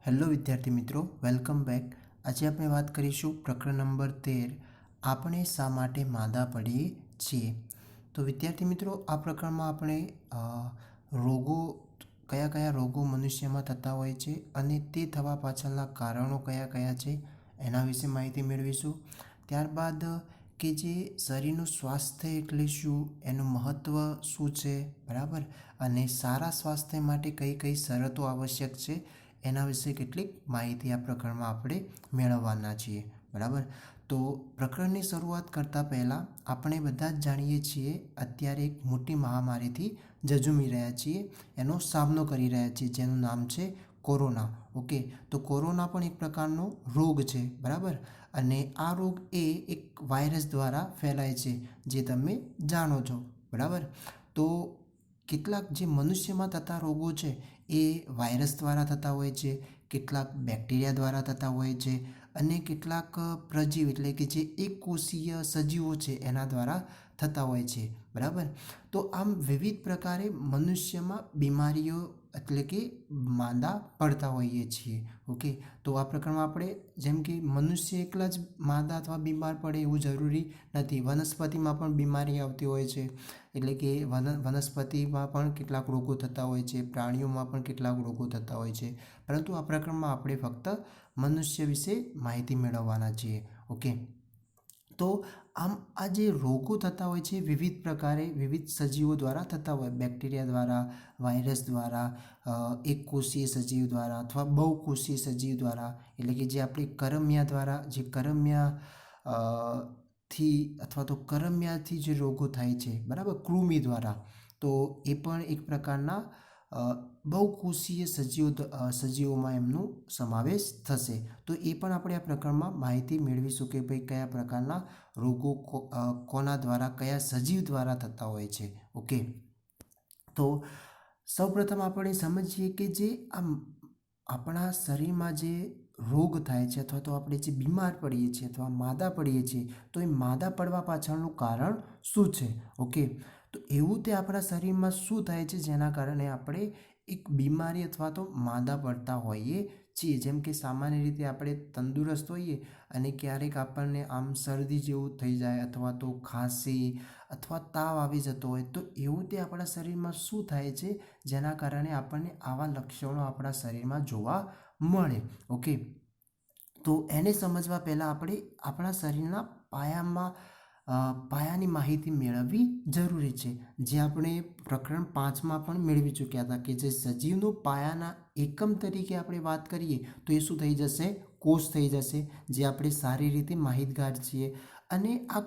Hello વિદ્યાર્થી મિત્રો, welcome back. આજે આપણે વાત કરીશું પ્રકરણ નંબર 13, આપણે શા માટે માંદા પડીએ છીએ. તો વિદ્યાર્થી મિત્રો, આ પ્રકરણમાં આપણે રોગો, કયા કયા રોગો મનુષ્યમાં થતા હોય છે અને તે થવા પાછળના કારણો કયા કયા છે એના વિશે માહિતી મેળવીશું. ત્યારબાદ કે જે શરીરનું સ્વાસ્થ્ય એટલે શું, એનું મહત્ત્વ શું છે, બરાબર, અને સારા સ્વાસ્થ્ય માટે કઈ કઈ શરતો આવશ્યક છે એના વિશે કેટલીક માહિતી આ પ્રકરણમાં આપણે મેળવવાના છીએ, બરાબર. તો પ્રકરણની શરૂઆત કરતાં પહેલાં આપણે બધા જ જાણીએ છીએ અત્યારે એક મોટી મહામારીથી ઝઝૂમી રહ્યા છીએ, એનો સામનો કરી રહ્યા છીએ, જેનું નામ છે કોરોના. ઓકે, તો કોરોના પણ એક પ્રકારનો રોગ છે, બરાબર, અને આ રોગ એ એક વાયરસ દ્વારા ફેલાય છે, જે તમે જાણો છો, બરાબર. તો કેટલાક જે મનુષ્યમાં થતા રોગો છે એ વાયરસ દ્વારા થતા હોય છે, કેટલાક બેક્ટેરિયા દ્વારા થતા હોય છે અને કેટલાક પ્રજીવ એટલે કે જે એકકોષીય સજીવો છે એના દ્વારા થતા હોય છે, બરાબર. તો આમ વિવિધ પ્રકારે મનુષ્યમાં બીમારીઓ એટલે કે માંદા પડતા હોઈએ છીએ. ઓકે, તો આ પ્રકરણમાં આપણે જેમ કે મનુષ્ય એકલા જ માંદા અથવા બીમાર પડે એવું જરૂરી નથી. વનસ્પતિમાં પણ બીમારી આવતી હોય છે, એટલે કે વનસ્પતિમાં પણ કેટલાક રોગો થતા હોય છે, પ્રાણીઓમાં પણ કેટલાક રોગો થતા હોય છે, પરંતુ આ પ્રકરણમાં આપણે ફક્ત મનુષ્ય વિશે માહિતી મેળવવાના છીએ. ઓકે, તો આમ આ જે રોગો થતા હોય છે વિવિધ પ્રકારે વિવિધ સજીવો દ્વારા થતા હોય, બેક્ટેરિયા દ્વારા, વાયરસ દ્વારા, એકકોષીય સજીવ દ્વારા અથવા બહુકોષીય સજીવ દ્વારા, એટલે કે જે આપણે કરમિયા દ્વારા, જે કરમિયા થી અથવા તો કરમિયાથી જે રોગો થાય છે, બરાબર, કૃમિ દ્વારા, તો એ પણ એક પ્રકારના બહુકોષીય સજીવોમાં એમનો સમાવેશ થશે. તો એ પણ આપણે આ પ્રકરણમાં માહિતી મેળવીશું કે ભાઈ કયા પ્રકારના રોગો કોના દ્વારા, કયા સજીવ દ્વારા થતા હોય છે. ઓકે, તો સૌપ્રથમ આપણે સમજીએ કે જે આપણા શરીરમાં જે રોગ થાય છે અથવા તો આપણે જે બીમાર પડીએ છીએ અથવા માંદા પડીએ છીએ, તો એ માંદા પડવા પાછળનું કારણ શું છે. ઓકે, તો એવું તે આપણા શરીરમાં શું થાય છે જેના કારણે આપણે એક બીમારી અથવા તો માંદા પડતા હોઈએ છીએ. જેમ કે સામાન્ય રીતે આપણે તંદુરસ્ત હોઈએ અને ક્યારેક આપણને આમ શરદી જેવું થઈ જાય અથવા તો ખાંસી અથવા તાવ આવી જતો હોય, તો એવું તે આપણા શરીરમાં શું થાય છે જેના કારણે આપણને આવા લક્ષણો આપણા શરીરમાં જોવા મળે. ઓકે, તો એને સમજવા પહેલાં આપણે આપણા શરીરના પાયાની માહિતી મેળવવી જરૂરી છે, જે આપણે પ્રકરણ 5માં પણ મેળવી ચૂક્યા હતા, કે જે સજીવનો પાયાના એકમ તરીકે આપણે વાત કરીએ તો એ શું થઈ જશે, કોષ થઈ જશે, જે આપણે સારી રીતે માહિતગાર છીએ. અને આ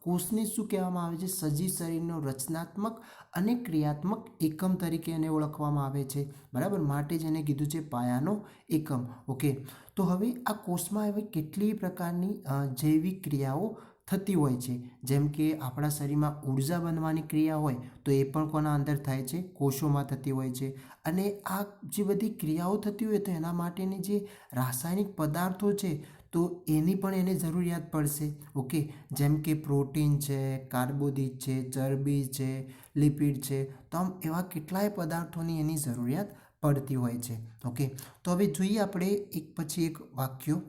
કોષને શું કહેવામાં આવે છે, સજીવ શરીરનો રચનાત્મક અને ક્રિયાત્મક એકમ તરીકે એને ઓળખવામાં આવે છે, બરાબર, માટે જ એને કીધું છે પાયાનો એકમ. ઓકે, તો હવે આ કોષમાં એવી કેટલી પ્રકારની જૈવિક ક્રિયાઓ થતી હોય છે, જેમ કે આપણા શરીરમાં ઉર્જા બનવાની ક્રિયા હોય તો એ પણ કોના અંદર થાય છે, કોષોમાં થતી હોય છે. અને આ જે બધી ક્રિયાઓ થતી હોય તો એના માટેની જે રાસાયણિક પદાર્થો છે તો એની પણ એને જરૂરિયાત પડશે. ઓકે, જેમ કે પ્રોટીન છે, કાર્બોદિત છે, ચરબી છે, લિપિડ છે, તો આમ એવા કેટલાય પદાર્થોની એની જરૂરિયાત પડતી હોય છે. ઓકે, તો હવે જોઈએ આપણે એક પછી એક વાક્યો.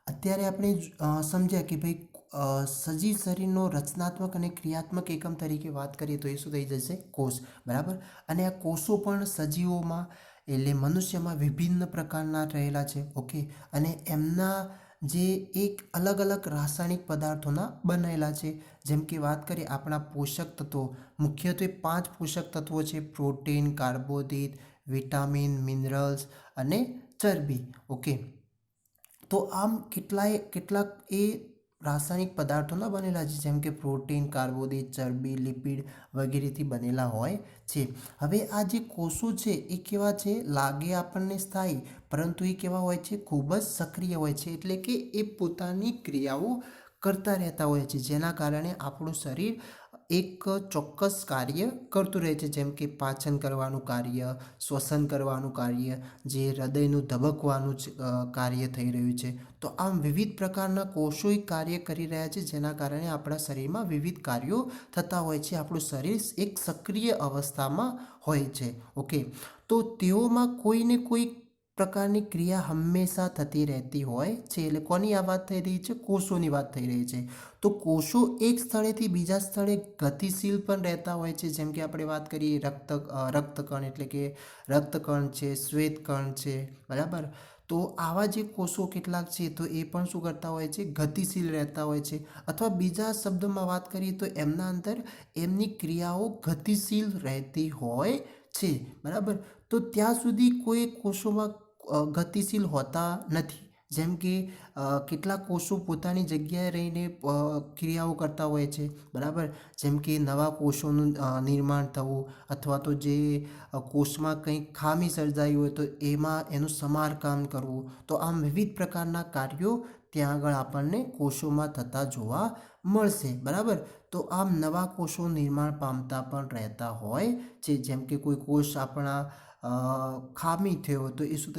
અત્યારે આપણે સમજ્યા કે ભાઈ સજીવ શરીરનો રચનાત્મક અને ક્રિયાત્મક એકમ તરીકે વાત કરીએ તો એ શું થઈ જશે, કોષ, બરાબર. અને આ કોષો પણ સજીવોમાં એટલે મનુષ્યમાં વિભિન્ન પ્રકારના રહેલા છે. ઓકે, અને એમના જે એક અલગ અલગ રાસાયણિક પદાર્થોના બનેલા છે. જેમ કે વાત કરીએ આપણા પોષક તત્વો, મુખ્યત્વે 5 પોષક તત્વો છે: પ્રોટીન, કાર્બોદિત, વિટામિન, મિનરલ્સ અને ચરબી. ઓકે, તો આમ કેટલાક એ રાસાયણિક પદાર્થોના બનેલા છે, જેમ કે પ્રોટીન, કાર્બોદિત, ચરબી, લિપિડ વગેરેથી બનેલા હોય છે. હવે આ જે કોષો છે એ કેવા છે, લાગે આપણને સ્થાયી, પરંતુ એ કેવા હોય છે, ખૂબ જ સક્રિય હોય છે, એટલે કે એ પોતાની ક્રિયાઓ કરતા રહેતા હોય છે, જેના કારણે આપણું શરીર એક ચોક્કસ કાર્ય કરતું રહે છે, જેમ કે પાચન કરવાનું કાર્ય, શ્વસન કરવાનું કાર્ય, જે હૃદયનું ધબકવાનું કાર્ય થઈ રહ્યું છે. તો આમ વિવિધ પ્રકારના કોષો એક કાર્ય કરી રહ્યા છે, જેના કારણે આપણા શરીરમાં વિવિધ કાર્યો થતા હોય છે. આપણું શરીર એક સક્રિય અવસ્થામાં હોય છે. ઓકે, તો તેઓમાં કોઈને કોઈ પ્રકારની ક્રિયા હંમેશા થતી રહેતી હોય છે. એટલે કોની આ વાત થઈ રહી છે? કોષોની વાત થઈ રહી છે. તો કોષો એક સ્થળેથી બીજા સ્થળે ગતિશીલ પણ રહેતા હોય છે. જેમ કે આપણે વાત કરીએ રક્તકણ, એટલે કે રક્તકણ છે, શ્વેતકણ છે, બરાબર. તો આવા જે કોષો કેટલાક છે તો એ પણ શું કરતા હોય છે? ગતિશીલ રહેતા હોય છે. અથવા બીજા શબ્દોમાં વાત કરીએ તો એમના અંદર એમની ક્રિયાઓ ગતિશીલ રહેતી હોય છે, બરાબર. તો ત્યાં સુધી કોઈ કોષોમાં ગતિશીલ હોતા નથી. જેમ કે કેટલાક કોષો પોતાની જગ્યાએ રહીને ક્રિયાઓ કરતા હોય છે, બરાબર. જેમ કે નવા કોષોનું નિર્માણ થવું, અથવા તો જે કોષમાં કંઈક ખામી સર્જાઈ હોય તો એનું સમારકામ કરવું. તો આમ વિવિધ પ્રકારના કાર્યો ત્યાં આગળ આપણને કોષોમાં થતા જોવા મળશે, બરાબર. તો આમ નવા કોષો નિર્માણ પામતા પણ રહેતા હોય છે. જેમ કે કોઈ કોષ આપણા ખામી થયો તો એ શું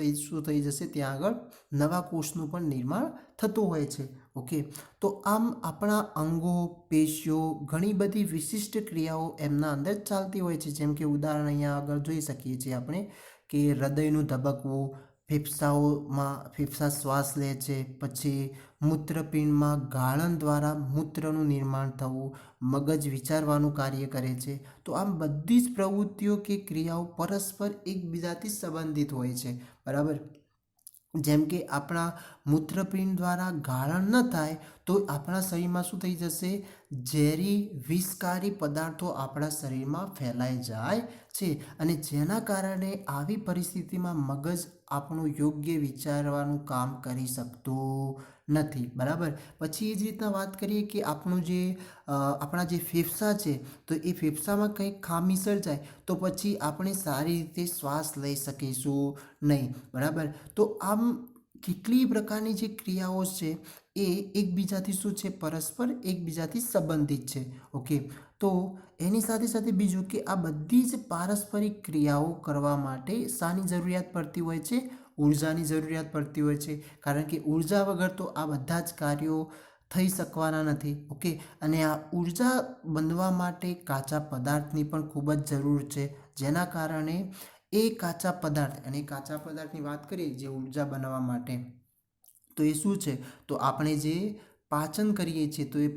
થઈ જશે? ત્યાં આગળ નવા કોષનું પણ નિર્માણ થતું હોય છે. ઓકે, તો આમ આપણા અંગો, પેશીઓ, ઘણી બધી વિશિષ્ટ ક્રિયાઓ એમના અંદર ચાલતી હોય છે. જેમ કે ઉદાહરણ અહીંયા આગળ જોઈ શકીએ છીએ આપણે કે હૃદયનું ધબકવું, ફેફસા શ્વાસ લે છે, પછી મૂત્રપિંડમાં ગાળણ દ્વારા મૂત્રનું નિર્માણ થવું, મગજ વિચારવાનું કાર્ય કરે છે. તો આમ બધી જ પ્રવૃત્તિઓ કે ક્રિયાઓ પરસ્પર એકબીજાથી સંબંધિત હોય છે, બરાબર. જેમ કે આપણા મૂત્રપિંડ દ્વારા ગાળણ ન થાય તો આપણા શરીરમાં શું થઈ જશે? ઝેરી વિષકારી પદાર્થો આપણા શરીરમાં ફેલાઈ જાય છે, અને જેના કારણે આવી પરિસ્થિતિમાં મગજ આપણું યોગ્ય વિચારવાનું કામ કરી શકતું નથી, બરાબર. પછી એ જ રીતના વાત કરીએ કે આપણા જે ફેફસા છે તો એ ફેફસામાં કંઈક ખામી સર્જાય તો પછી આપણે સારી રીતે શ્વાસ લઈ શકીશું નહીં, બરાબર. તો આમ કેટલી પ્રકારની જે ક્રિયાઓ છે એ એકબીજાથી શું છે? પરસ્પર એકબીજાથી સંબંધિત છે. ઓકે, તો એની સાથે સાથે બીજું કે આ બધી જ પારસ્પરિક ક્રિયાઓ કરવા માટે શાની જરૂરિયાત પડતી હોય છે? ઉર્જાની જરૂરિયાત પડતી હોય છે. કારણ કે ઉર્જા વગર તો આ બધા જ કાર્યો થઈ શકવાના નથી. ઓકે, અને આ ઉર્જા બનવા માટે કાચા પદાર્થની પણ ખૂબ જ જરૂર છે, જેના કારણે એ કાચા પદાર્થ, અને કાચા પદાર્થની વાત કરીએ જે ઉર્જા બનાવવા માટે, તો એ શું છે? તો આપણે જે પાચન કરીએ છીએ તો એ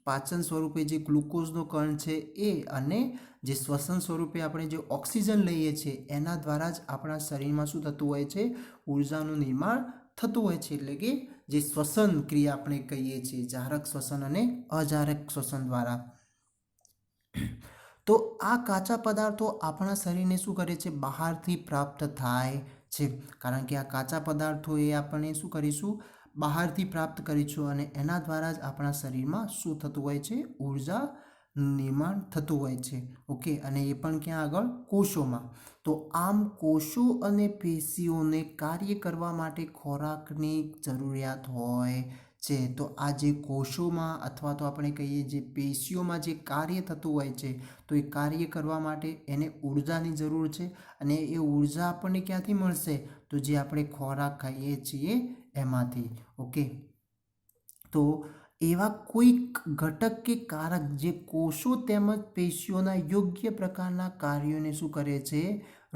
પાચન સ્વરૂપે જે ગ્લુકોઝનો કણ છે એ, અને જે શ્વસન સ્વરૂપે આપણે જે ઓક્સિજન લઈએ છીએ એના દ્વારા જ આપણા શરીરમાં શું થતું હોય છે? ઉર્જાનું નિર્માણ થતું હોય છે. એટલે કે જે શ્વસન ક્રિયા આપણે કહીએ છીએ, જારક શ્વસન અને અજારક શ્વસન દ્વારા. તો આ કાચા પદાર્થો આપણા શરીરને શું કરે છે? બહારથી પ્રાપ્ત થાય છે. કારણ કે આ કાચા પદાર્થો એ આપણે શું કરીશું? બહારથી પ્રાપ્ત કરીશું, અને એના દ્વારા જ આપણા શરીરમાં શું થતું હોય છે? ઉર્જા નિર્માણ થતું હોય છે. ઓકે, અને એ પણ ક્યાં આગળ? કોષોમાં. તો આમ કોષો અને પેશીઓને કાર્ય કરવા માટે ખોરાકની જરૂરિયાત હોય છે. તો આ જે કોષોમાં અથવા તો આપણે કહીએ જે પેશીઓમાં જે કાર્ય થતું હોય છે, તો એ કાર્ય કરવા માટે એને ઉર્જાની જરૂર છે, અને એ ઉર્જા આપણને ક્યાંથી મળશે? તો જે આપણે ખોરાક ખાઈએ છીએ એમાંથી. ઓકે, તો એવા કોઈક ઘટક કે કારક જે કોષો તેમજ પેશીઓના યોગ્ય પ્રકારના કાર્યોને શું કરે છે?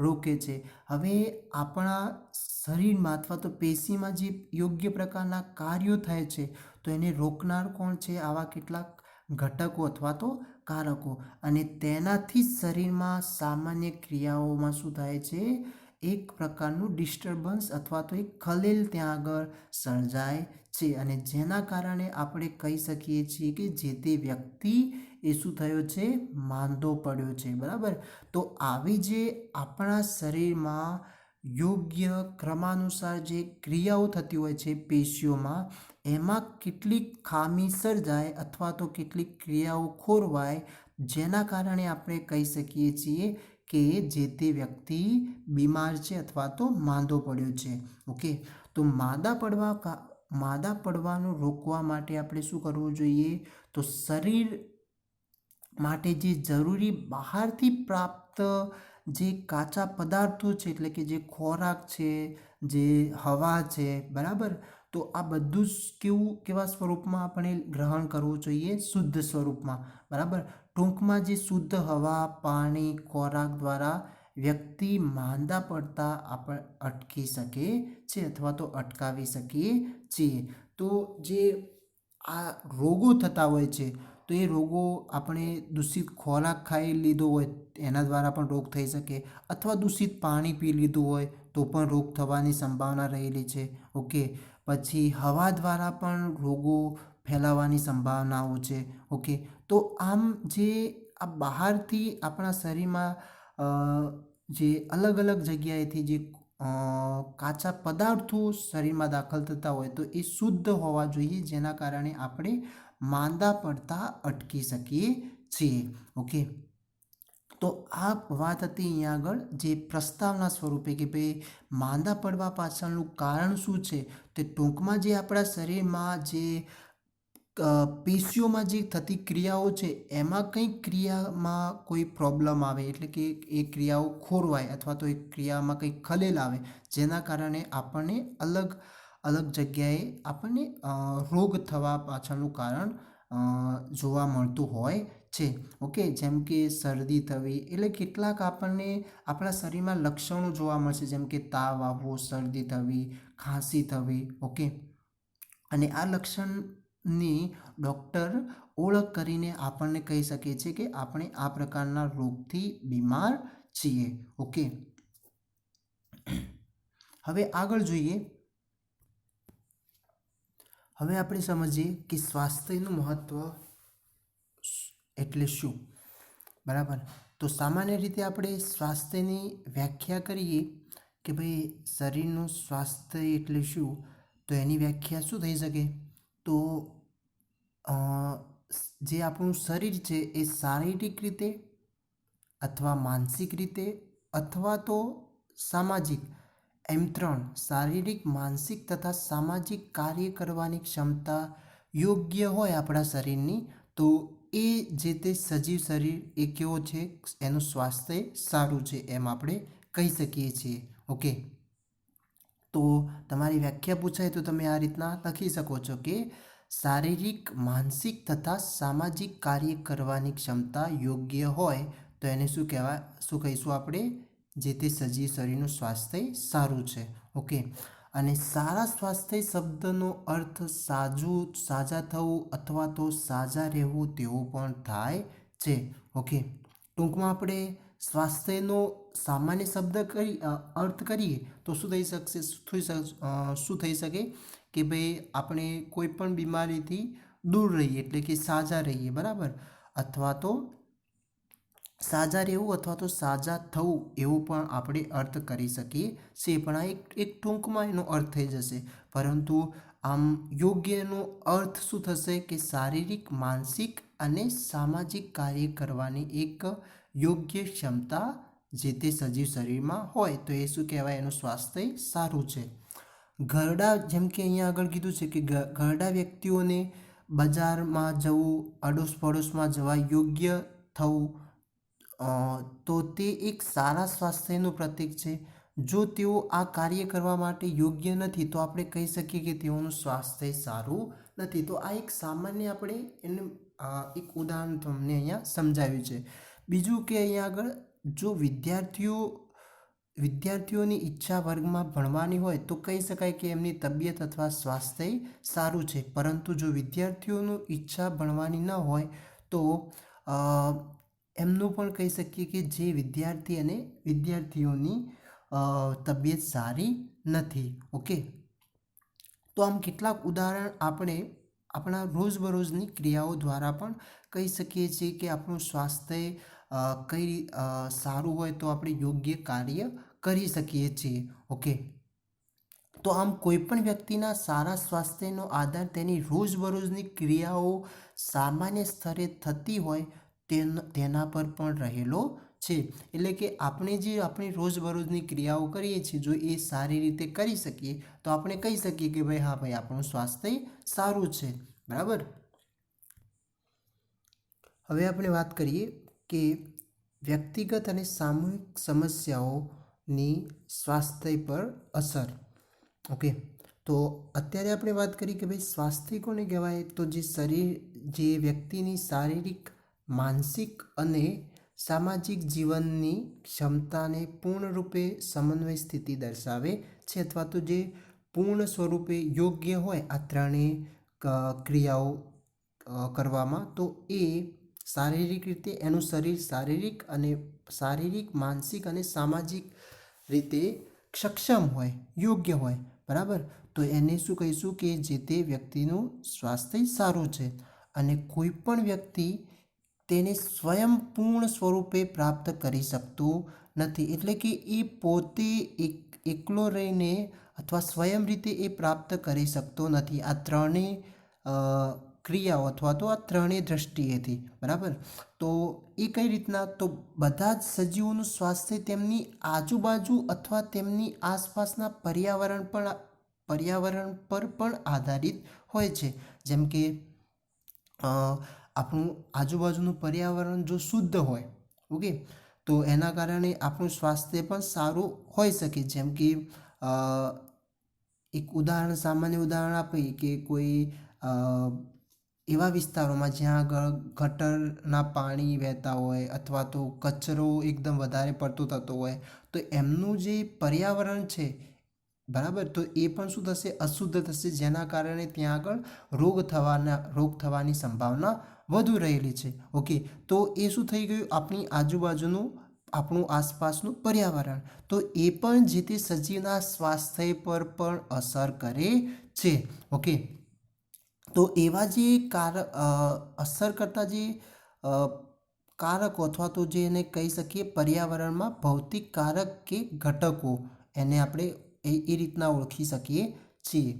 રોકે છે. હવે આપણા શરીરમાં અથવા તો પેશીમાં જે યોગ્ય પ્રકારના કાર્યો થાય છે તો એને રોકનાર કોણ છે? આવા કેટલાક ઘટકો અથવા તો કારકો. અને તેનાથી શરીરમાં સામાન્ય ક્રિયાઓમાં શું થાય છે? એક પ્રકારનું ડિસ્ટર્બન્સ અથવા તો એક ખલેલ ત્યાં આગળ સર્જાય છે, અને જેના કારણે આપણે કહી શકીએ છીએ કે જે તે વ્યક્તિ એ શું થયો છે? માંદો પડ્યો છે, બરાબર. તો આવી જે આપણા શરીરમાં યોગ્ય ક્રમાનુસાર જે ક્રિયાઓ થતી હોય છે પેશીઓમાં, એમાં કેટલીક ખામી સર્જાય અથવા તો કેટલીક ક્રિયાઓ ખોરવાય, જેના કારણે આપણે કહી શકીએ છીએ કે જે તે વ્યક્તિ બીમાર છે અથવા તો માંદો પડ્યો છે. ઓકે, તો માંદા પડવાનું રોકવા માટે આપણે શું કરવું જોઈએ? તો શરીર માટે જે જરૂરી બહારથી પ્રાપ્ત જે કાચા પદાર્થો છે, એટલે કે જે ખોરાક છે, જે હવા છે, બરાબર, તો આ બધું જ કેવા સ્વરૂપમાં આપણે ગ્રહણ કરવું જોઈએ? શુદ્ધ સ્વરૂપમાં, બરાબર. ટૂંકમાં જે શુદ્ધ હવા, પાણી, ખોરાક દ્વારા વ્યક્તિ માંદા પડતા આપણે અટકી શકે છે અથવા તો અટકાવી શકીએ છીએ. તો જે આ રોગો થતા હોય છે, તો એ રોગો આપણે દૂષિત ખોરાક ખાઈ લીધો હોય એના દ્વારા પણ રોગ થઈ શકે, અથવા દૂષિત પાણી પી લીધું હોય તો પણ રોગ થવાની સંભાવના રહેલી છે. ઓકે, પછી હવા દ્વારા પણ રોગો ફેલાવાની સંભાવનાઓ છે. ઓકે, તો આમ જે આ બહારથી આપણા શરીરમાં જે અલગ અલગ જગ્યાએથી જે કાચા પદાર્થો શરીરમાં દાખલ થતા હોય તો એ શુદ્ધ હોવા જોઈએ, જેના કારણે આપણે માંદા પડતા અટકી શકીએ છીએ. ઓકે, તો આ વાત હતી અહીંયા આગળ જે પ્રસ્તાવના સ્વરૂપે કે ભાઈ માંદા પડવા પાછળનું કારણ શું છે. તે ટૂંકમાં જે આપણા શરીરમાં જે પેશીઓમાં જે થતી ક્રિયાઓ છે એમાં કંઈક ક્રિયામાં કોઈ પ્રોબ્લેમ આવે, એટલે કે એ ક્રિયાઓ ખોરવાય અથવા તો એ ક્રિયામાં કંઈક ખલેલ આવે, જેના કારણે આપણને અલગ અલગ જગ્યાએ આપણને રોગ થવા પાછળનું કારણ જોવા મળતું હોય છે. ઓકે, જેમ કે શરદી થવી, એટલે કેટલાક આપણને આપણા શરીરમાં લક્ષણો જોવા મળશે, જેમ કે તાવ આવવો, શરદી થવી, ખાંસી થવી. ઓકે, અને આ લક્ષણની ડૉક્ટર ઓળખ કરીને આપણને કહી શકે છે કે આપણે આ પ્રકારના રોગથી બીમાર છીએ. ઓકે, હવે આગળ જોઈએ. હવે આપણે સમજીએ કે સ્વાસ્થ્યનું મહત્ત્વ એટલે શું, બરાબર. તો સામાન્ય રીતે આપણે સ્વાસ્થ્યની વ્યાખ્યા કરીએ કે ભાઈ શરીરનું સ્વાસ્થ્ય એટલે શું, તો એની વ્યાખ્યા શું થઈ શકે? તો જે આપણું શરીર છે એ શારીરિક રીતે અથવા માનસિક રીતે અથવા તો સામાજિક, એમ ત્રણ શારીરિક, માનસિક તથા સામાજિક કાર્ય કરવાની ક્ષમતા યોગ્ય હોય આપણા શરીરની, તો એ જે તે સજીવ શરીર એ કેવો છે, એનું સ્વાસ્થ્ય સારું છે એમ આપણે કહી શકીએ છીએ. ઓકે, તો તમારી વ્યાખ્યા પૂછાય તો તમે આ રીતના લખી શકો છો કે શારીરિક, માનસિક તથા સામાજિક કાર્ય કરવાની ક્ષમતા યોગ્ય હોય તો એને શું કહેવાય, શું કહીશું આપણે? જે તે સજીવ શરીરનું સ્વાસ્થ્ય સારું છે. ઓકે, અને સારા સ્વાસ્થ્ય શબ્દનો અર્થ સાજા થવું અથવા તો સાજા રહેવું તેવો પણ થાય છે. ઓકે, ટૂંકમાં આપણે સ્વાસ્થ્યનો સામાન્ય શબ્દ અર્થ કરીએ તો શું થઈ શકશે, શું થઈ શકે કે ભાઈ આપણે કોઈ પણ બીમારીથી દૂર રહીએ, એટલે કે સાજા રહીએ, બરાબર, અથવા તો સાજા રહેવું અથવા તો સાજા થવું એવું પણ આપણે અર્થ કરી શકીએ છીએ. પણ આ એક ટૂંકમાં એનો અર્થ થઈ જશે, પરંતુ આમ યોગ્યનો અર્થ શું થશે કે શારીરિક, માનસિક અને સામાજિક કાર્ય કરવાની એક યોગ્ય ક્ષમતા જે તે સજીવ શરીરમાં હોય તો એ શું કહેવાય, એનું સ્વાસ્થ્ય સારું છે. ઘરડા, જેમ કે અહીંયા આગળ કીધું છે કે ઘરડા વ્યક્તિઓને બજારમાં જવું, અડોશ પડોશમાં જવા યોગ્ય થવું, તો તે એક સારા સ્વાસ્થ્યનું પ્રતીક છે. જો તેઓ આ કાર્ય કરવા માટે યોગ્ય નથી તો આપણે કહી શકીએ કે તેઓનું સ્વાસ્થ્ય સારું નથી. તો આ એક સામાન્ય આપણે એને એક ઉદાહરણ તમને અહીંયા સમજાવ્યું છે. બીજું કે અહીંયા આગળ જો વિદ્યાર્થીઓની ઈચ્છા વર્ગમાં ભણવાની હોય તો કહી શકાય કે એમની તબિયત અથવા સ્વાસ્થ્ય સારું છે. પરંતુ જો વિદ્યાર્થીઓનું ઈચ્છા ભણવાની ન હોય તો એમનું પણ કહી શકીએ કે જે વિદ્યાર્થી અને વિદ્યાર્થીઓની તબિયત સારી નથી. ઓકે, તો આમ કેટલાક ઉદાહરણ આપણે આપણા રોજબરોજની ક્રિયાઓ દ્વારા પણ કહી શકીએ છીએ કે આપણું સ્વાસ્થ્ય કઈ સારું હોય તો આપણે યોગ્ય કાર્ય કરી શકીએ છીએ. ઓકે, તો આમ કોઈ પણ વ્યક્તિના સારા સ્વાસ્થ્યનો આધાર તેની રોજબરોજની ક્રિયાઓ સામાન્ય સ્તરે થતી હોય તેના પર પણ રહેલો છે. એટલે કે આપણે જે આપણી રોજબરોજની ક્રિયાઓ કરીએ છીએ, જો એ સારી રીતે કરી શકીએ તો આપણે કહી શકીએ કે ભાઈ હા ભાઈ આપણું સ્વાસ્થ્ય સારું છે, બરાબર. હવે આપણે વાત કરીએ કે વ્યક્તિગત અને સામૂહિક સમસ્યાઓની સ્વાસ્થ્ય પર અસર. ઓકે, તો અત્યારે આપણે વાત કરી કે ભાઈ સ્વાસ્થ્ય કોને કહેવાય? તો જે વ્યક્તિની શારીરિક, માનસિક અને સામાજિક જીવનની ક્ષમતાને પૂર્ણરૂપે સમન્વય સ્થિતિ દર્શાવે છે, અથવા તો જે પૂર્ણ સ્વરૂપે યોગ્ય હોય આ ત્રણેય ક્રિયાઓ કરવામાં, તો એ શારીરિક રીતે એનું શરીર શારીરિક, માનસિક અને સામાજિક રીતે સક્ષમ હોય, યોગ્ય હોય, બરાબર. તો એને શું કહીશું કે જે તે વ્યક્તિનું સ્વાસ્થ્ય સારું છે. અને કોઈ પણ વ્યક્તિ તેને સ્વયં પૂર્ણ સ્વરૂપે પ્રાપ્ત કરી શકતું નથી, એટલે કે એ પોતે એકલો રહીને અથવા સ્વયં રીતે એ પ્રાપ્ત કરી શકતો નથી આ ત્રણેય ક્રિયાઓ અથવા તો આ ત્રણેય દ્રષ્ટિએથી, બરાબર. તો એ કઈ રીતના? તો બધા જ સજીવોનું સ્વાસ્થ્ય તેમની આજુબાજુ અથવા તેમની આસપાસના પર્યાવરણ પર પણ આધારિત હોય છે. જેમ કે આપણું આજુબાજુનું પર્યાવરણ જો શુદ્ધ હોય, ઓકે, તો એના કારણે આપણું સ્વાસ્થ્ય પણ સારું હોઈ શકે. જેમ કે એક સામાન્ય ઉદાહરણ આપીએ કે કોઈ એવા વિસ્તારોમાં જ્યાં આગળ ગટરના પાણી વહેતા હોય અથવા તો કચરો એકદમ વધારે પડતો થતો હોય, તો એમનું જે પર્યાવરણ છે, બરાબર, તો એ પણ શું થશે? અશુદ્ધ થશે, જેના કારણે ત્યાં આગળ રોગ થવાની સંભાવના વધુ રહેલી છે. ઓકે, તો એ શું થઈ ગયું? આપણી આજુબાજુનું, આપણું આસપાસનું પર્યાવરણ, તો એ પણ જે તે સજીવના સ્વાસ્થ્ય પર પણ અસર કરે છે. ઓકે, તો એવા જે અસર કરતા જે કારકો અથવા તો જે એને કહી શકીએ પર્યાવરણમાં ભૌતિક કારક કે ઘટકો, એને આપણે એ રીતના ઓળખી શકીએ છીએ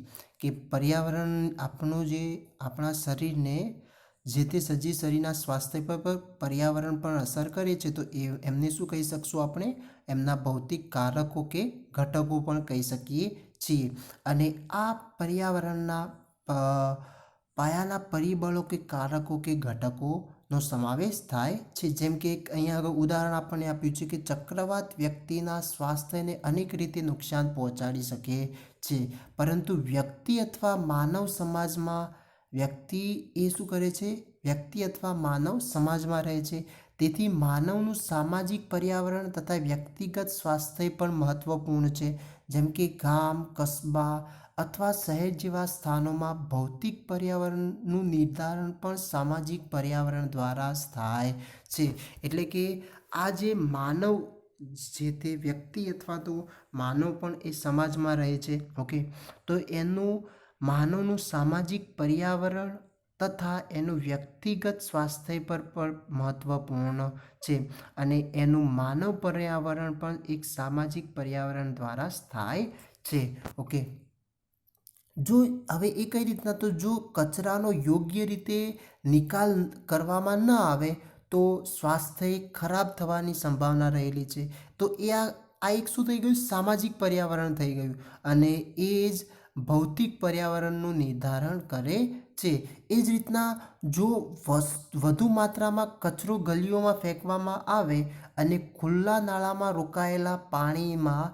કે પર્યાવરણ આપણા શરીરને, જે તે સજીવ શરીરના સ્વાસ્થ્ય પર પર્યાવરણ પણ અસર કરે છે, તો એમને શું કહી શકશું આપણે? એમના ભૌતિક કારકો કે ઘટકો પણ કહી શકીએ છીએ. અને આ પર્યાવરણના પાયાના પરિબળો કે કારકો કે ઘટકોનો સમાવેશ થાય છે. જેમ કે અહીંયા આગળ ઉદાહરણ આપણને આપ્યું છે કે ચક્રવાત વ્યક્તિના સ્વાસ્થ્યને અનેક રીતે નુકસાન પહોંચાડી શકે છે, પરંતુ વ્યક્તિ અથવા માનવ સમાજમાં રહે છે. તેથી માનવનું સામાજિક પર્યાવરણ તથા વ્યક્તિગત સ્વાસ્થ્ય પણ મહત્વપૂર્ણ છે. જેમ કે ગામ, કસ્બા અથવા શહેર જેવા સ્થાનોમાં ભૌતિક પર્યાવરણનું નિર્ધારણ પણ સામાજિક પર્યાવરણ દ્વારા થાય છે. એટલે કે આ જે તે વ્યક્તિ અથવા તો માનવ પણ એ સમાજમાં રહે છે. ઓકે, તો માનવનું સામાજિક પર્યાવરણ તથા એનું વ્યક્તિગત સ્વાસ્થ્ય પર પણ મહત્વપૂર્ણ છે. અને એનું માનવ પર્યાવરણ પણ એક સામાજિક પર્યાવરણ દ્વારા થાય છે. ઓકે, હવે એ કઈ રીતના? તો જો કચરાનો યોગ્ય રીતે નિકાલ કરવામાં ન આવે તો સ્વાસ્થ્ય ખરાબ થવાની સંભાવના રહેલી છે. તો આ એક શું થઈ ગયું? સામાજિક પર્યાવરણ થઈ ગયું. અને એ જ ભૌતિક પર્યાવરણનું નિર્ધારણ કરે છે. એ જ રીતના જો વધુ માત્રામાં કચરો ગલીઓમાં ફેંકવામાં આવે અને ખુલ્લા નાળામાં રોકાયેલા પાણીમાં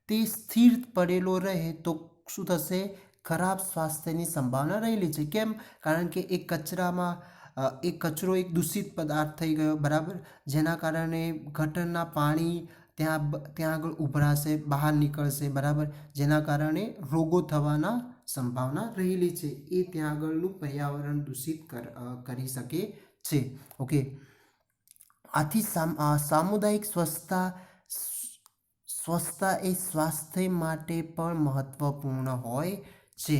તે સ્થિર પડેલો રહે તો શું થશે? ખરાબ સ્વાસ્થ્યની સંભાવના રહેલી છે. કેમ? કારણ કે એ કચરો એક દૂષિત પદાર્થ થઈ ગયો, બરાબર, જેના કારણે ગટરના પાણી ત્યાં આગળ ઉભરાશે, બહાર નીકળશે, બરાબર, જેના કારણે રોગો થવાના સંભાવના રહેલી છે. એ ત્યાં આગળનું પર્યાવરણ દૂષિત કરી શકે છે. ઓકે, આથી સામુદાયિક સ્વચ્છતા એ સ્વાસ્થ્ય માટે પણ મહત્વપૂર્ણ હોય છે.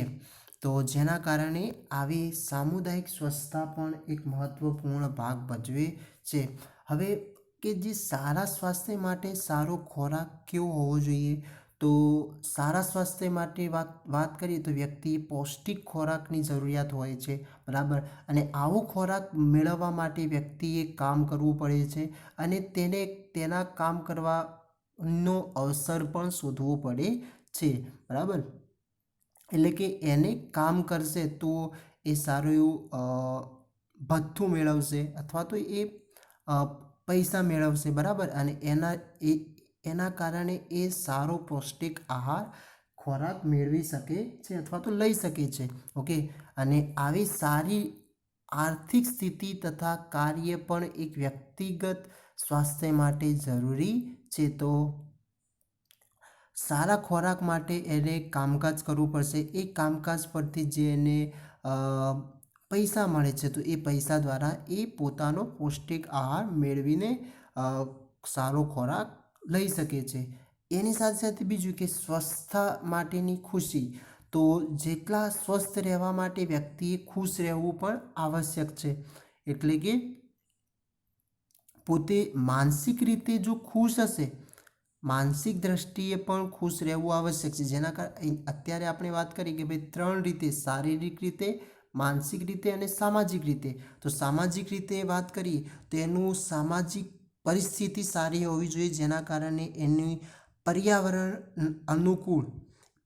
તો જેના કારણે આવી સામુદાયિક સ્વચ્છતા પણ એક મહત્વપૂર્ણ ભાગ ભજવે છે. હવે કે જે સારા સ્વાસ્થ્ય માટે સારો ખોરાક કેવો હોવો જોઈએ? તો સારા સ્વાસ્થ્ય માટે વાત કરીએ તો વ્યક્તિએ પૌષ્ટિક ખોરાકની જરૂરિયાત હોય છે, બરાબર. અને આવો ખોરાક મેળવવા માટે વ્યક્તિએ કામ કરવું પડે છે અને તેના કામ કરવાનો અવસર પણ શોધવો પડે છે, બરાબર. એટલે કે એને કામ કરશે તો એ સારું એવું ભથ્થું મેળવશે અથવા તો એ પૈસા મેળવશે, બરાબર, અને એના કારણે એ સારો પૌષ્ટિક આહાર ખોરાક મેળવી શકે છે અથવા તો લઈ શકે છે. ઓકે, અને આવી સારી આર્થિક સ્થિતિ તથા કાર્ય પણ એક વ્યક્તિગત સ્વાસ્થ્ય માટે જરૂરી છે. તો સારા ખોરાક માટે એને કામકાજ કરવું પડશે. એ કામકાજ પરથી જે એને પૈસા મળે છે તો એ પૈસા દ્વારા એ પોતાનો પૌષ્ટિક આહાર મેળવીને સારો ખોરાક લઈ શકે છે. એની સાથે સાથે બીજું કે સ્વસ્થતા માટેની ખુશી. તો જેટલા સ્વસ્થ રહેવા માટે વ્યક્તિએ ખુશ રહેવું પણ આવશ્યક છે. એટલે કે પોતે માનસિક રીતે જો ખુશ હશે, માનસિક દ્રષ્ટિએ પણ ખુશ રહેવું આવશ્યક છે. જેના કારણે અત્યારે આપણે વાત કરી કે ભાઈ 3 રીતે, શારીરિક રીતે, માનસિક રીતે અને સામાજિક રીતે. તો સામાજિક રીતે વાત કરીએ તો એનું સામાજિક પરિસ્થિતિ સારી હોવી જોઈએ, જેના કારણે એની પર્યાવરણ અનુકૂળ,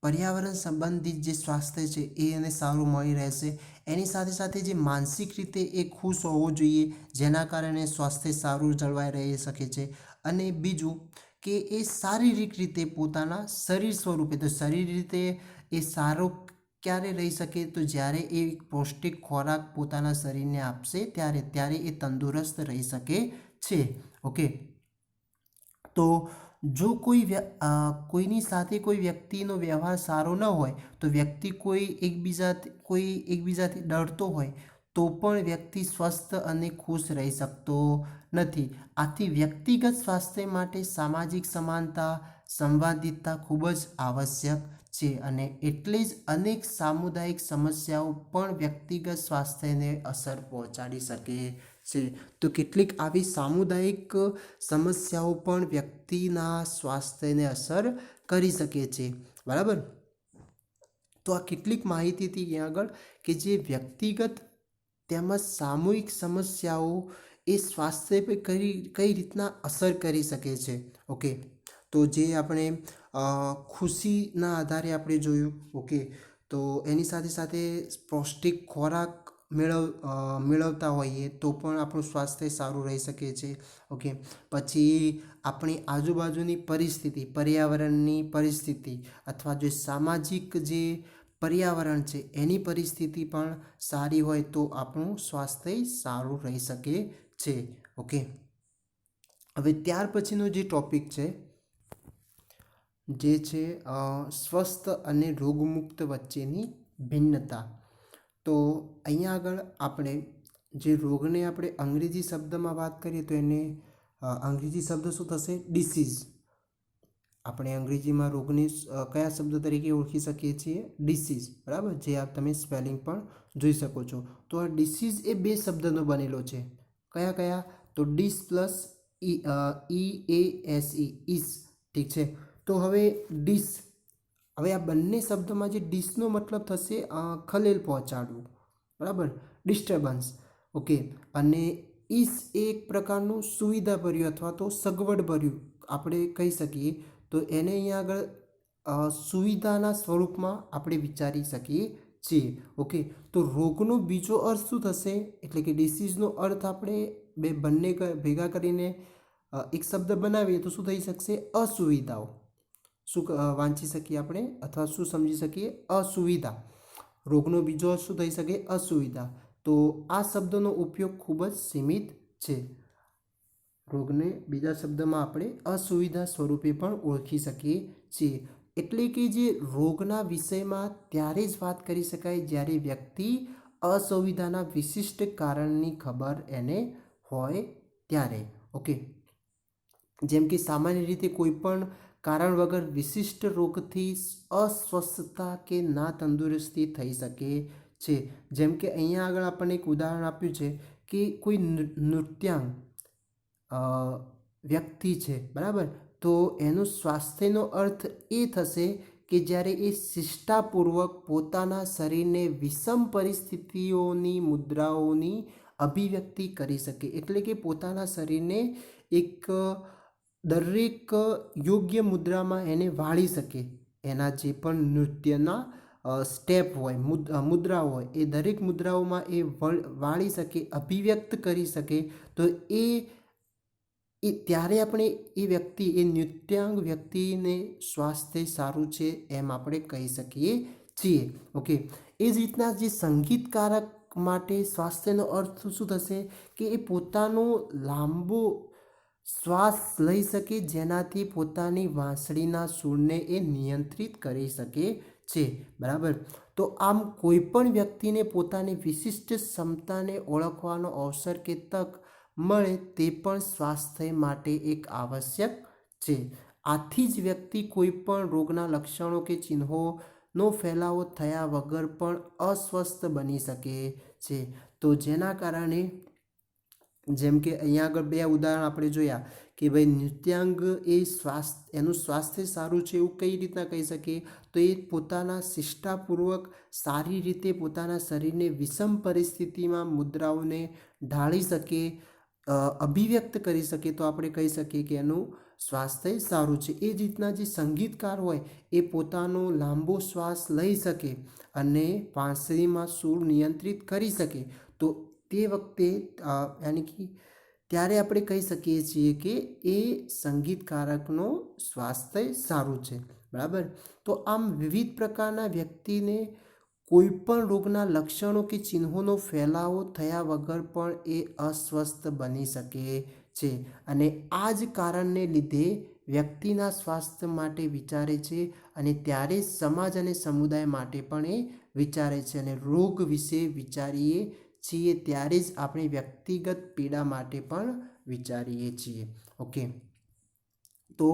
પર્યાવરણ સંબંધિત જે સ્વાસ્થ્ય છે એ એને સારું મળી રહેશે. એની સાથે સાથે જે માનસિક રીતે એ ખુશ હોવો જોઈએ, જેના કારણે સ્વાસ્થ્ય સારું જળવાઈ રહી શકે છે. અને બીજું કે એ શારીરિક રીતે પોતાના શરીર સ્વરૂપે, તો શરીર રીતે એ સારો ક્યારે રહી શકે, તો જ્યારે એ પૌષ્ટિક ખોરાક પોતાના શરીરને આપશે ત્યારે એ તંદુરસ્ત રહી શકે છે. ઓકે, તો જો કોઈની સાથે કોઈ વ્યક્તિનો વ્યવહાર સારો ન હોય, તો વ્યક્તિ કોઈ એકબીજાથી ડરતો હોય તો પણ વ્યક્તિ સ્વસ્થ અને ખુશ રહી શકતો નથી. આથી વ્યક્તિગત સ્વાસ્થ્ય માટે સામાજિક સમાનતા, સંવાદિતતા ખૂબ જ આવશ્યક છે. અને એટલે જ અનેક સામુદાયિક સમસ્યાઓ પણ વ્યક્તિગત સ્વાસ્થ્યને અસર પહોંચાડી શકે છે. તો કેટલીક આવી સામુદાયિક સમસ્યાઓ પણ વ્યક્તિના સ્વાસ્થ્યને અસર કરી શકે છે, બરાબર. તો આ કેટલીક માહિતી હતી અહીંયા આગળ કે જે વ્યક્તિગત તેમજ સામૂહિક સમસ્યાઓ એ સ્વાસ્થ્ય પર કઈ રીતના અસર કરી શકે છે. ઓકે, તો જે આપણે ખુશીના આધારે આપણે જોયું. ઓકે, તો એની સાથે સાથે પૌષ્ટિક ખોરાક મેળવતા હોઈએ તો પણ આપણું સ્વાસ્થ્ય સારું રહી શકે છે. ઓકે, પછી આપણી આજુબાજુની પરિસ્થિતિ, પર્યાવરણની પરિસ્થિતિ અથવા જે સામાજિક જે પર્યાવરણ છે એની પરિસ્થિતિ પણ સારી હોય તો આપણું સ્વાસ્થ્ય સારું રહી શકે છે. ઓકે, હવે ત્યાર પછીનો જે ટોપિક છે જે છે સ્વસ્થ અને રોગમુક્ત વચ્ચેની ભિન્નતા. તો અહીંયા આગળ આપણે જે રોગને આપણે અંગ્રેજી શબ્દમાં વાત કરીએ તો એને અંગ્રેજી શબ્દ શું થશે? ડિસીઝ. આપણે અંગ્રેજીમાં રોગને કયા શબ્દ તરીકે ઓળખી શકીએ છીએ? ડિસીઝ, બરાબર, જે આપ તમે સ્પેલિંગ પણ જોઈ શકો છો. તો આ ડિસીઝ એ 2 શબ્દનો બનેલો છે. કયા કયા? તો ડીસ પ્લસ EASE, ઇસ. ઠીક છે. તો હવે ડીસ, હવે આ બંને શબ્દમાં જે ડીસનો મતલબ થશે ખલેલ પહોંચાડવું, બરાબર, ડિસ્ટર્બન્સ. ઓકે, અને ઇસ એક પ્રકારનું સુવિધાભર્યું અથવા તો સગવડભર્યું આપણે કહી શકીએ. તો એને અહીંયા આગળ સુવિધાના સ્વરૂપમાં આપણે વિચારી શકીએ છીએ. ઓકે, તો રોગનો બીજો અર્થ શું થશે? એટલે કે ડિસીઝનો અર્થ આપણે બંને ભેગા કરીને એક શબ્દ બનાવીએ તો શું થઈ શકશે? અસુવિધાઓ. શું વાંચી શકીએ આપણે અથવા શું સમજી શકીએ? અસુવિધા. રોગનો બીજો અર્થ શું થઈ શકે? અસુવિધા. તો આ શબ્દનો ઉપયોગ ખૂબ જ સીમિત છે. રોગને બીજા શબ્દમાં આપણે અસુવિધા સ્વરૂપે પણ ઓળખી શકીએ છીએ. એટલે કે જે રોગના વિષયમાં ત્યારે જ વાત કરી શકાય જ્યારે વ્યક્તિ અસુવિધાના વિશિષ્ટ કારણની ખબર એને હોય ત્યારે. ઓકે, જેમ કે સામાન્ય રીતે કોઈ પણ કારણ વગર વિશિષ્ટ રોગથી અસ્વસ્થતા કે ના તંદુરસ્તી થઈ શકે છે. જેમ કે અહીંયા આગળ આપણને એક ઉદાહરણ આપ્યું છે કે કોઈ નૃત્યાંગ વ્યક્તિ છે, બરાબર, તો એનું સ્વાસ્થ્યનો અર્થ એ થશે કે જ્યારે એ શિષ્ટાપૂર્વક પોતાના શરીરને વિષમ પરિસ્થિતિઓની મુદ્રાઓની અભિવ્યક્તિ કરી શકે. એટલે કે પોતાના શરીરને એક દરેક યોગ્ય મુદ્રામાં એને વાળી શકે. એના જે પણ નૃત્યના સ્ટેપ હોય, મુદ્રાઓ હોય, એ દરેક મુદ્રાઓમાં એ વાળી શકે, અભિવ્યક્ત કરી શકે, તો એ ત્યારે આપણે એ વ્યક્તિ, એ નૃત્યાંગ વ્યક્તિને સ્વાસ્થ્ય સારું છે એમ આપણે કહી શકીએ છીએ. ઓકે, એ જ રીતના જે સંગીતકારક માટે સ્વાસ્થ્યનો અર્થ શું થશે કે એ પોતાનો લાંબો શ્વાસ લઈ શકે, જેનાથી પોતાની વાંસળીના સૂરને એ નિયંત્રિત કરી શકે છે. બરાબર. તો આમ કોઈ પણ વ્યક્તિને પોતાની વિશિષ્ટ ક્ષમતાને ઓળખવાનો અવસર કે તક મળે તે પણ સ્વાસ્થ્ય માટે એક આવશ્યક છે. આથી જ વ્યક્તિ કોઈ પણ રોગના લક્ષણો કે ચિહ્નોનો ફેલાવો થયા વગર પણ અસ્વસ્થ બની શકે છે. તો જેના કારણે, જેમ કે અહીંયા આગળ બે ઉદાહરણ આપણે જોયા કે ભાઈ નૃત્યાંગ એ એનું સ્વાસ્થ્ય સારું છે એવું કઈ રીતના કહી શકીએ, તો એ પોતાના શિષ્ટાપૂર્વક સારી રીતે પોતાના શરીરને વિષમ પરિસ્થિતિમાં મુદ્રાઓને ઢાળી શકે, અભિવ્યક્ત કરી શકે, તો આપણે કહી શકીએ કે એનું સ્વાસ્થ્ય સારું છે. એ જ રીતના જે સંગીતકાર હોય એ પોતાનો લાંબો શ્વાસ લઈ શકે અને વાંસળીમાં સૂર નિયંત્રિત કરી શકે, તો તે વખતે યાની કે ત્યારે આપણે કહી શકીએ છીએ કે એ સંગીતકારકનો સ્વાસ્થ્ય સારું છે. બરાબર. તો આમ વિવિધ પ્રકારના વ્યક્તિને કોઈ પણ રોગના લક્ષણો કે ચિહ્નોનો ફેલાવો થયા વગર પણ એ અસ્વસ્થ બની શકે છે. અને આ જ કારણને લીધે વ્યક્તિના સ્વાસ્થ્ય માટે વિચારે છે, અને ત્યારે સમાજ અને સમુદાય માટે પણ એ વિચારે છે. અને રોગ વિશે વિચારીએ છીએ ત્યારે જ આપણે વ્યક્તિગત પીડા માટે પણ વિચારીએ છીએ. ઓકે, તો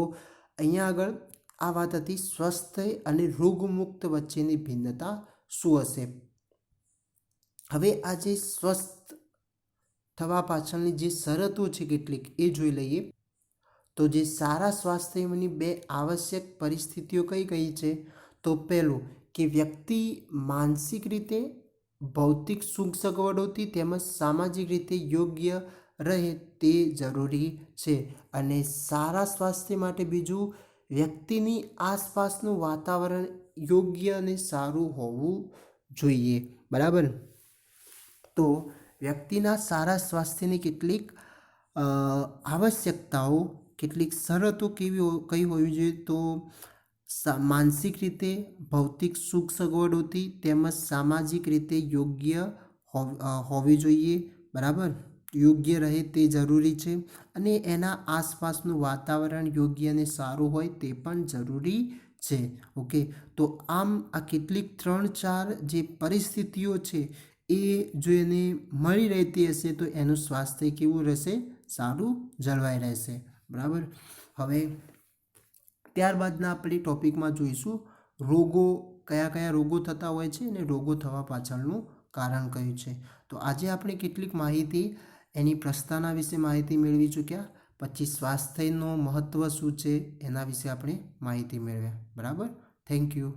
અહીંયા આગળ આ વાત હતી સ્વસ્થ અને રોગમુક્ત વચ્ચેની ભિન્નતા શું હશે. હવે આ જે સ્વસ્થ થવા પાછળની જે શરતો છે કેટલીક એ જોઈ લઈએ. તો જે સારા સ્વાસ્થ્યની બે આવશ્યક પરિસ્થિતિઓ કઈ કઈ છે, તો પહેલું કે વ્યક્તિ માનસિક રીતે, ભૌતિક સુખ સગવડોથી તેમજ સામાજિક રીતે યોગ્ય રહે તે જરૂરી છે. અને સારા સ્વાસ્થ્ય માટે બીજું, વ્યક્તિની આસપાસનું વાતાવરણ યોગ્ય અને સારું હોવું જોઈએ. બરાબર. તો વ્યક્તિના સારા સ્વાસ્થ્યની કેટલીક આવશ્યકતાઓ, કેટલીક શરતો કઈ હોવી જોઈએ, તો માનસિક રીતે, ભૌતિક સુખ સગવડોથી તેમજ સામાજિક રીતે યોગ્ય હોવી જોઈએ. બરાબર. યોગ્ય રહે તે જરૂરી છે. અને એના આસપાસનું વાતાવરણ યોગ્ય અને સારું હોય તે પણ જરૂરી છે. ઓકે, તો આમ આ કેટલીક 3-4 જે પરિસ્થિતિઓ છે એ જો એને મળી રહેતી હશે તો એનું સ્વાસ્થ્ય કેવું રહેશે, સારું જળવાઈ રહેશે. બરાબર. હવે ત્યારબાદના આપણે ટોપિકમાં જોઈશું રોગો, કયા કયા રોગો થતા હોય છે અને રોગો થવા પાછળનું કારણ કયું છે. તો આજે આપણે કેટલીક માહિતી એની પ્રસ્થાના વિશે માહિતી મેળવી ચૂક્યા. પછી સ્વાસ્થ્યનું મહત્ત્વ શું છે એના વિશે આપણે માહિતી મેળવ્યા. બરાબર. Thank you.